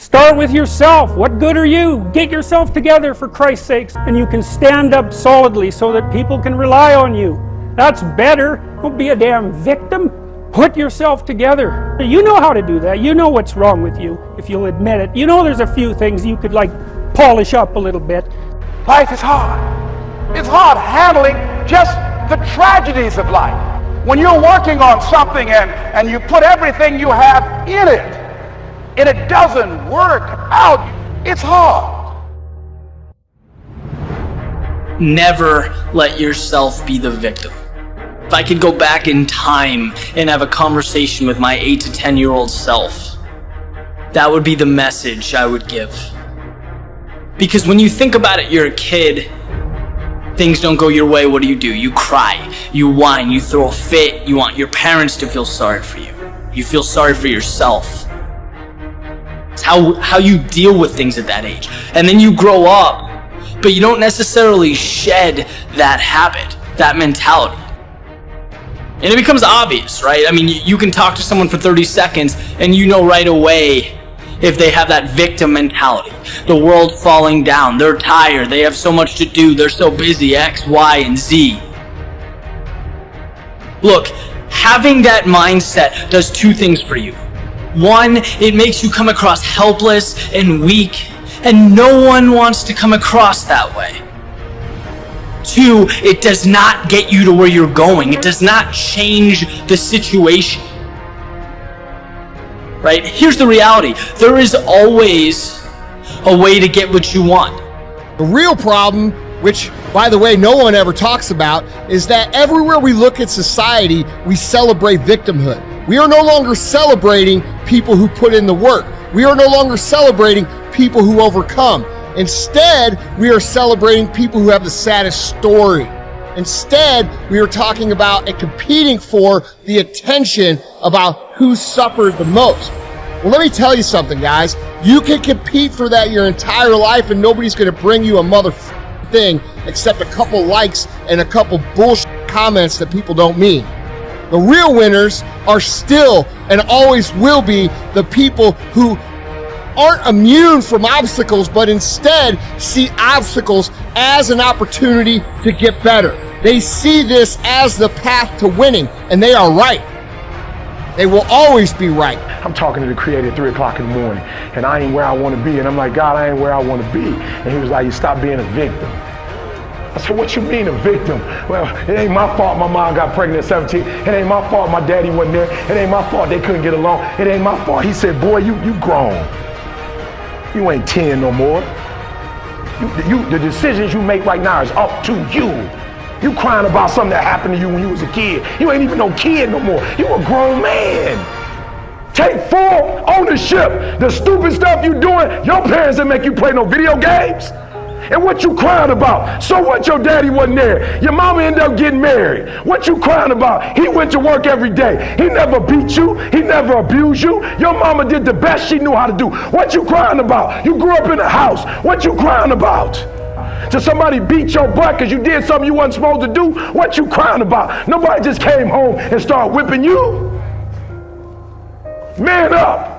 Start with yourself. What good are you? Get yourself together for Christ's sakes, and you can stand up solidly so that people can rely on you. That's better. Don't be a damn victim. Put yourself together. You know how to do that. You know what's wrong with you, if you'll admit it. You know there's a few things you could polish up a little bit. Life is hard. It's hard handling just the tragedies of life. When you're working on something and you put everything you have in it, and it doesn't work out, it's hard. Never let yourself be the victim. If I could go back in time and have a conversation with my 8 to 10-year-old self, that would be the message I would give. Because when you think about it, you're a kid, things don't go your way, what do? You cry, you whine, you throw a fit, you want your parents to feel sorry for you. You feel sorry for yourself. It's how you deal with things at that age. And then you grow up, but you don't necessarily shed that habit, that mentality. And it becomes obvious, right? I mean, you can talk to someone for 30 seconds and you know right away if they have that victim mentality. The world's falling down, they're tired, they have so much to do, they're so busy, X, Y, and Z. Look, having that mindset does two things for you. One, it makes you come across helpless and weak, and no one wants to come across that way. Two, it does not get you to where you're going. It does not change the situation. Right? Here's the reality. There is always a way to get what you want. The real problem, which, by the way, no one ever talks about, is that everywhere we look at society, we celebrate victimhood. We are no longer celebrating people who put in the work. We are no longer celebrating people who overcome. Instead, we are celebrating people who have the saddest story. Instead, we are talking about and competing for the attention about who suffered the most. Well, let me tell you something, guys. You can compete for that your entire life and nobody's going to bring you a motherfucking thing except a couple likes and a couple bullshit comments that people don't mean. The real winners are still and always will be the people who aren't immune from obstacles, but instead see obstacles as an opportunity to get better. They see this as the path to winning, and they are right. They will always be right. I'm talking to the Creator at 3 o'clock in the morning, and I ain't where I want to be, and I'm like, God, I ain't where I want to be. And he was like, you stop being a victim. I said, what you mean a victim? Well, it ain't my fault my mom got pregnant at 17. It ain't my fault my daddy wasn't there. It ain't my fault they couldn't get along. It ain't my fault. He said, boy, you grown. You ain't 10 no more. The decisions you make right now is up to you. You crying about something that happened to you when you was a kid. You ain't even no kid no more. You a grown man. Take full ownership. The stupid stuff you doing, your parents didn't make you play no video games. And what you crying about? So what your daddy wasn't there? Your mama ended up getting married. What you crying about? He went to work every day. He never beat you. He never abused you. Your mama did the best she knew how to do. What you crying about? You grew up in a house. What you crying about? Did somebody beat your butt because you did something you wasn't supposed to do? What you crying about? Nobody just came home and started whipping you. Man up.